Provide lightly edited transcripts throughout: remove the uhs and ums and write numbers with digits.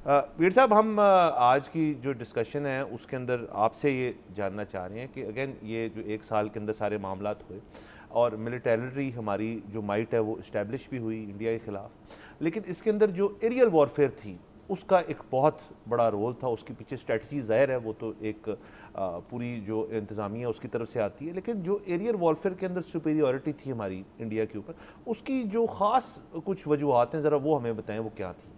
پیر صاحب، ہم آج کی جو ڈسکشن ہے اس کے اندر آپ سے یہ جاننا چاہ رہے ہیں کہ اگین یہ جو 1 سال کے اندر سارے معاملات ہوئے اور ملیٹری ہماری جو مائٹ ہے وہ اسٹیبلش بھی ہوئی انڈیا کے خلاف، لیکن اس کے اندر جو ایریل وارفیئر تھی اس کا ایک بہت بڑا رول تھا. اس کے پیچھے اسٹریٹجی ظاہر ہے وہ تو ایک پوری جو انتظامیہ ہے اس کی طرف سے آتی ہے، لیکن جو ایریل وارفیئر کے اندر سپیریورٹی تھی ہماری انڈیا کے اوپر، اس کی جو خاص کچھ وجوہات ہیں ذرا وہ ہمیں بتائیں، وہ کیا تھی؟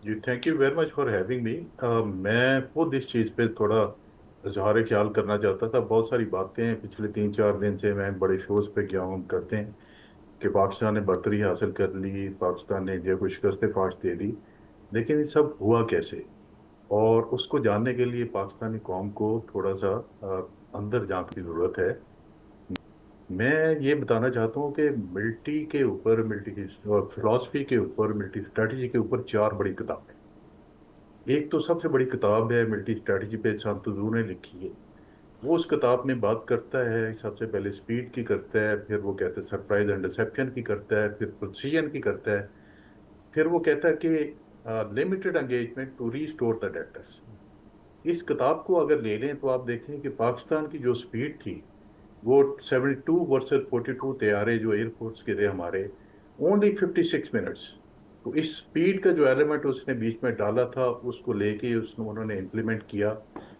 جی thank you very much for having me. میں خود اس چیز پہ تھوڑا اظہار خیال کرنا چاہتا تھا. بہت ساری باتیں پچھلے 3 4 دن سے میں بڑے شوز پہ گیا ہوں کرتے ہیں کہ پاکستان نے برتری حاصل کر لی، پاکستان نے انڈیا کو شکست فاش دے دی. لیکن یہ سب ہوا کیسے؟ اور اس کو جاننے کے لیے پاکستانی قوم کو تھوڑا سا اندر جھانک کی ضرورت ہے. میں یہ بتانا چاہتا ہوں کہ ملٹری کے اوپر، ملٹری کی فلاسفی کے اوپر، ملٹری اسٹریٹجی کے اوپر 4 بڑی کتابیں. ایک تو سب سے بڑی کتاب ہے ملٹری اسٹریٹجی پہ، شانت حضور نے لکھی ہے. وہ اس کتاب میں بات کرتا ہے، سب سے پہلے سپیڈ کی کرتا ہے، پھر وہ کہتا ہے سرپرائز اینڈ ڈسیپشن کی کرتا ہے، پھر پرسیژن کی کرتا ہے، پھر وہ کہتا ہے کہ limited engagement to restore the deterrence. اس کتاب کو اگر لے لیں تو آپ دیکھیں کہ پاکستان کی جو سپیڈ تھی وہ 72 ورسز 42 طیارے جو ایئر فورس کے تھے ہمارے، اونلی 56 منٹس. تو اس سپیڈ کا جو ایلیمنٹ اس نے بیچ میں ڈالا تھا اس کو لے کے انہوں نے امپلیمنٹ کیا.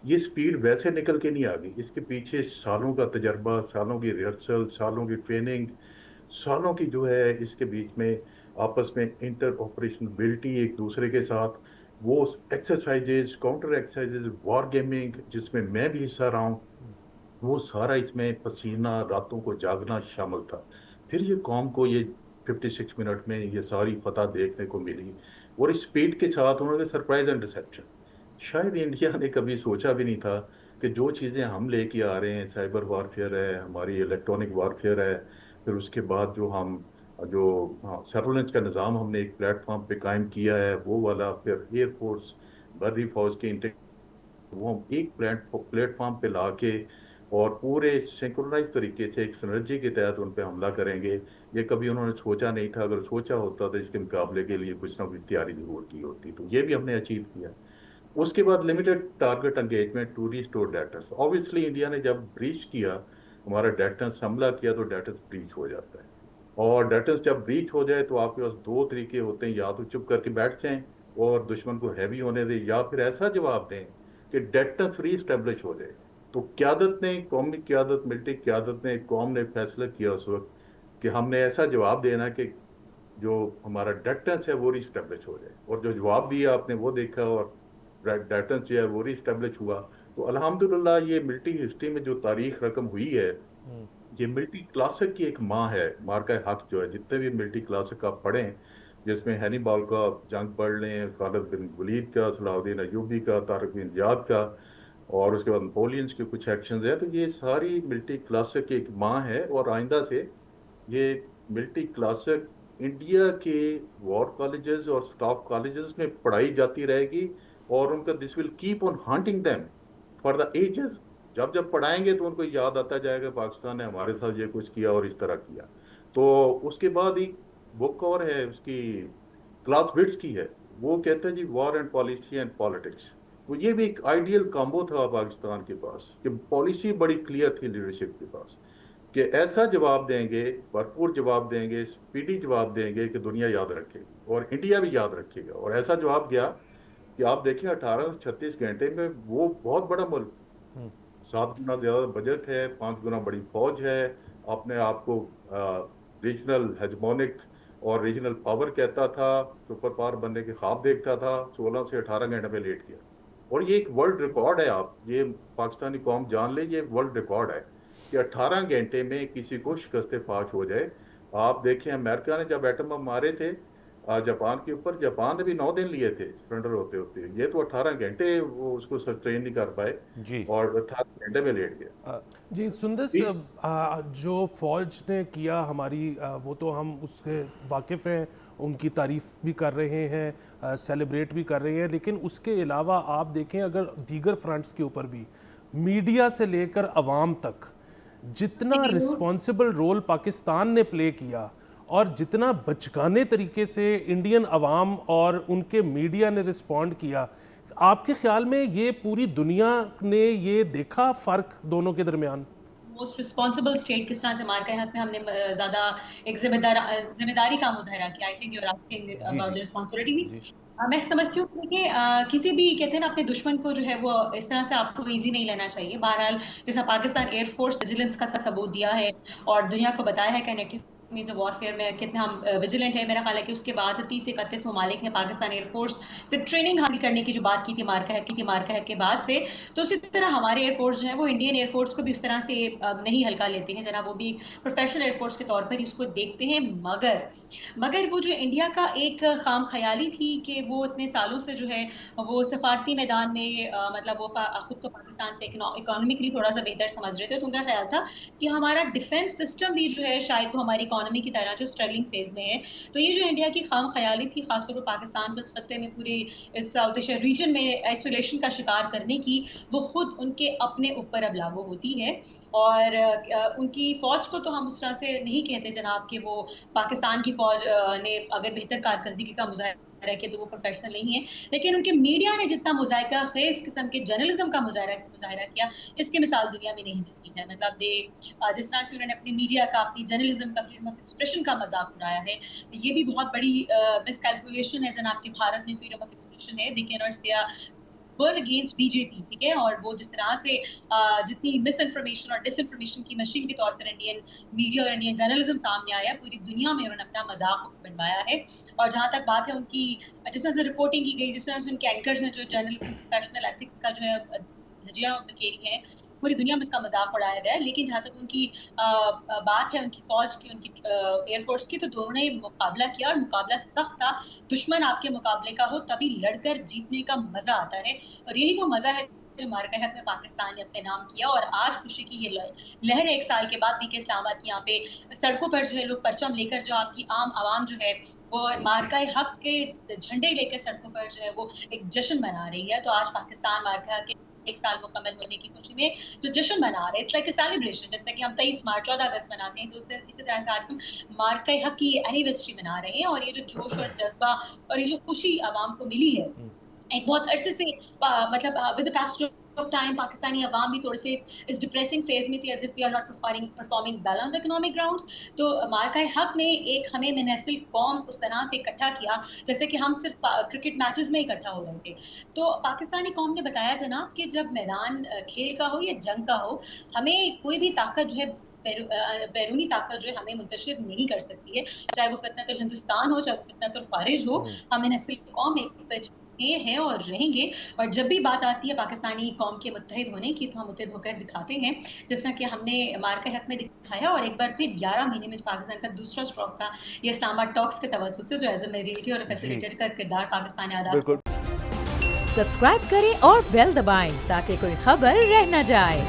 یہ سپیڈ ویسے نکل کے نہیں آ گئی، اس کے پیچھے سالوں کا تجربہ، سالوں کی ریہرسل، سالوں کی ٹریننگ، سالوں کی جو ہے اس کے بیچ میں آپس میں انٹر آپریشنبلٹی ایک دوسرے کے ساتھ، وہ ایکسرسائزز، کاؤنٹر ایکسرسائزز، وار گیمنگ جس میں میں بھی حصہ رہا ہوں، وہ سارا اس میں پسینہ، راتوں کو جاگنا شامل تھا. پھر یہ قوم کو یہ 56 منٹ میں یہ ساری فتح دیکھنے کو ملی. اور اس سپیڈ کے ساتھ انہوں نے سرپرائز اینڈ ڈسیپشن. شاید انڈیا نے کبھی سوچا بھی نہیں تھا کہ جو چیزیں ہم لے کے آ رہے ہیں، سائبر وارفیئر ہے، ہماری الیکٹرانک وارفیئر ہے، پھر اس کے بعد جو سرولنس کا نظام ہم نے ایک پلیٹ فارم پہ قائم کیا ہے وہ والا، پھر ایئر فورس، بحری فوج کے وہ ہم ایک پلیٹ فارم پہ لا کے اور پورے سینکرونائز طریقے سے ایک سنرجی کے تحت ان پہ حملہ کریں گے. یہ کبھی انہوں نے سوچا نہیں تھا. اگر سوچا ہوتا تو اس کے مقابلے کے لیے کچھ نہ کچھ تیاری ضرور کی ہوتی. تو یہ بھی ہم نے اچیو کیا. اس کے بعد limited target engagement to restore deterrence. Obviously India نے جب بریچ کیا، ہمارا ڈیٹرس حملہ کیا، تو ڈیٹرس بریچ ہو جاتا ہے. اور ڈیٹرس جب بریچ ہو جائے تو آپ کے پاس 2 طریقے ہوتے ہیں: یا تو چپ کر کے بیٹھ جائیں اور دشمن کو ہیوی ہونے دیں، یا پھر ایسا جواب دیں کہ ڈیٹرس ری اسٹیبلش ہو جائے. تو قیادت نے، قومی قیادت، ملٹری قیادت نے، قوم نے فیصلہ کیا اس وقت کہ ہم نے ایسا جواب دینا کہ جو ہمارا ڈیٹرنس ہے وہ ری اسٹیبلش ہو جائے. اور جو جواب دیا آپ نے وہ دیکھا، اور ڈیٹرنس جو ہے وہ ری اسٹیبلش ہوا. تو الحمدللہ یہ ملٹری ہسٹری میں جو تاریخ رقم ہوئی ہے، یہ ملٹری کلاسک کی ایک ماں ہے. مارکا حق جو ہے، جتنے بھی ملٹری کلاسک آپ پڑھیں، جس میں ہینی بال کا جنگ پڑھ لیں، خالد بن ولید کا، صلاح الدین ایوبی کا، طارق بن زیاد کا، اور اس کے بعد نپولینز کے کچھ ایکشنز ہیں. تو یہ ساری ملٹری کلاسک کی ایک ماں ہے. اور آئندہ سے یہ ملٹری کلاسک انڈیا کے وار کالجز اور سٹاف کالجز میں پڑھائی جاتی رہے گی. اور ان کا this will keep on haunting them for the ages. جب جب پڑھائیں گے تو ان کو یاد آتا جائے گا پاکستان نے ہمارے ساتھ یہ کچھ کیا اور اس طرح کیا. تو اس کے بعد ایک بک اور ہے اس کی، کلاس وٹس کی ہے. وہ کہتے ہیں جی war and policy and politics. وہ یہ بھی ایک آئیڈیل کامبو تھا پاکستان کے پاس کہ پالیسی بڑی کلیئر تھی لیڈرشپ کے پاس، کہ ایسا جواب دیں گے، بھرپور جواب دیں گے، اسپیڈی جواب دیں گے کہ دنیا یاد رکھے گی اور انڈیا بھی یاد رکھے گا. اور ایسا جواب گیا کہ آپ دیکھیں 18 سے 36 گھنٹے میں وہ بہت بڑا ملک، 7 گنا زیادہ بجٹ ہے، 5 گنا بڑی فوج ہے، اپنے آپ کو ریجنل ہیجمونک اور ریجنل پاور کہتا تھا، سپر پاور بننے کے خواب دیکھتا تھا، 16 سے 18 گھنٹے میں لیٹ گیا. اور یہ ایک ورلڈ ریکارڈ ہے. آپ یہ پاکستانی قوم جان لے، یہ ورلڈ ریکارڈ ہے کہ 18 گھنٹے میں کسی کو شکست فاش ہو جائے. آپ دیکھیں امریکہ نے جب ایٹم بم مارے تھے جاپان کے اوپر، جاپان نے بھی 9 دن لیے تھے سرنڈر ہوتے ہوتے. یہ تو 18 گھنٹے وہ اس کو سسٹین نہیں کر پائے جی. اور 18 گھنٹے میں لیٹ گیا. جی سندس، جو فوج نے کیا ہماری، وہ تو ہم اس سے واقف ہیں، ان کی تعریف بھی کر رہے ہیں، سیلیبریٹ بھی کر رہے ہیں. لیکن اس کے علاوہ آپ دیکھیں اگر دیگر فرنٹس کے اوپر بھی میڈیا سے لے کر عوام تک جتنا رسپانسبل رول پاکستان نے پلے کیا، اور جتنا بچگانے طریقے سے انڈین عوام اور ان کے میڈیا نے رسپونڈ کیا، آپ کے خیال میں یہ پوری دنیا نے یہ دیکھا فرق دونوں کے درمیان؟ موسٹ رسپانسبل اسٹیٹ کس طرح سے مار کے حق میں ہم نے زیادہ ایک ذمہ داری کا مظاہرہ کیا. I think you are asking about the responsibility. میں سمجھتی ہوں کہ کسی بھی کہتے ہیں نا اپنے دشمن کو جو ہے وہ اس طرح سے آپ کو ایزی نہیں لینا چاہیے. بہرحال جیسا پاکستان ایئر فورس ویجیلنس کا ثبوت دیا ہے اور دنیا کو بتایا ہے کہ مینز وارفیئر میں کتنا ہم ویجیلنٹ ہے. میرا خیال ہے کہ اس کے بعد 30 سے 31 ممالک نے پاکستان ایئر فورس سے ٹریننگ حاصل کرنے کی جو بات کی تھی مارکا کے بعد سے, تو اسی طرح ہمارے ایئر فورس جو ہے وہ انڈین ایئر فورس کو بھی اس طرح سے نہیں ہلکا لیتے ہیں جناب. وہ بھی پروفیشنل ایئر فورس کے طور پر اس کو دیکھتے ہیں. مگر وہ جو انڈیا کا ایک خام خیالی تھی کہ وہ اتنے سالوں سے جو ہے وہ سفارتی میدان میں مطلب وہ خود کو پاکستان سے اکانومکلی تھوڑا سا بہتر سمجھ رہے تھے, تو ان کا خیال تھا کہ ہمارا ڈیفینس سسٹم بھی جو ہے شاید وہ ہماری اکانومی کی طرح جو اسٹرگلنگ فیز میں ہے. تو یہ جو انڈیا کی خام خیالی تھی خاص طور پر پاکستان کو اس خطے میں پورے اس ساؤتھ ایشیا ریجن میں آئسولیشن کا شکار کرنے کی, وہ خود ان کے اپنے اوپر اب لاگو ہوتی ہے. اور ان کی فوج کو تو ہم اس طرح سے نہیں کہتے جناب کہ وہ پاکستان کی فوج نے اگر بہتر کارکردگی کا مظاہرہ کیا تو وہ پروفیشنل نہیں ہے, لیکن ان کے میڈیا نے جتنا مذائقہ خیز قسم کے جرنلزم کا مظاہرہ کیا اس کی مثال دنیا میں نہیں ملتی ہے. مطلب جس طرح سے انہوں نے اپنی میڈیا کا, اپنی جرنلزم کا, فریڈم آف ایکسپریشن کا مذاق اڑایا ہے, یہ بھی بہت بڑی مس کیلکولیشن ہے جناب کہ بھارت میں فریڈم آف ایکسپریشن ہے. دے کین ناٹ سے اگینسٹ بی جے پی, ٹھیک ہے. اور وہ جس طرح سے جتنی مس انفارمیشن اور ڈس انفارمیشن کی مشین کے طور پر انڈین میڈیا اور انڈین جرنلزم سامنے آیا, پوری دنیا میں انہوں نے اپنا مذاق بنوایا ہے. اور جہاں تک بات ہے ان کی جس طرح سے رپورٹنگ کی گئی, جس طرح سے ان کے اینکرز ہیں جو جرنلزم پروفیشنل ایتھکس کا جو ہے دھجیاں بکھیری ہیں, پوری دنیا میں اس کا مذاق اڑایا گیا ہے. لیکن جہاں تک ان کی بات ہے ان کی فوج کی, ان کی ایئر فورس کی, تو دونوں نے مقابلہ کیا اور مقابلہ سخت تھا. دشمن آپ کے مقابلے کا ہو تبھی لڑ کر جیتنے کا مزہ آتا ہے, اور یہی وہ مزہ ہے جو مارکا حق میں پاکستان نے اپنے نام کیا. اور آج خوشی کی یہ لہر ہے 1 سال کے بعد بھی کہ اسلام آباد کی یہاں پہ سڑکوں پر جو ہے لوگ پرچم لے کر, جو آپ کی عام عوام جو ہے وہ مارکا حق کے جھنڈے لے کر سڑکوں پر جو ہے وہ ایک جشن منا رہی ہے. تو آج پاکستان مارکا حق کے 1 سال مکمل ہونے کی خوشی میں جو جشن منا رہے ہیں, اٹس لائک اے سیلیبریشن. جیسے کہ ہم 23 مارچ 14 اگست مناتے ہیں, تو اسی طرح سے آج ہم مارکا حق کی اینیورسری منا رہے ہیں. اور یہ جو جوش اور جذبہ اور یہ جو خوشی عوام کو ملی ہے ایک بہت عرصے سے, مطلب with the past of time Pakistani عوام بھی تھوڑے سے اس ڈپریسنگ فیز میں تھی, as if we are not performing well on the economic grounds. تو مارکا حق نے ایک ہمیں منحصل قوم اس طرح سے اکٹھا کیا جیسے کہ ہم صرف کرکٹ میچز میں اکٹھا ہو رہے تھے. تو پاکستانی قوم نے بتایا جناب کہ جب میدان کھیل کا ہو یا جنگ کا ہو, ہمیں کوئی بھی طاقت جو ہے بیرونی طاقت جو ہے ہمیں منتشر نہیں کر سکتی ہے, چاہے وہ فتنۃ الہندوستان ہو, چاہے وہ فتنۃ الخارج ہو. ہم منحصل قوم ایک ہیں اور رہیں گے. اور جب بھی بات آتی ہے پاکستانی قوم کے متحد ہونے کی, تو ہم متحد ہو کر دکھاتے ہیں, جس طرح کہ ہم نے مارکا حق میں دکھایا. اور ایک بار پھر 11 مہینے میں پاکستان کا دوسرا اسٹروک تھا یہ اسلام آباد ٹاکس کے توسط سے, جو ایز اے میڈیٹر اور فیسیلیٹیٹر کا کردار پاکستان نے ادا کیا. سبسکرائب کریں اور بیل دبائیں تاکہ کوئی خبر رہ نہ جائے.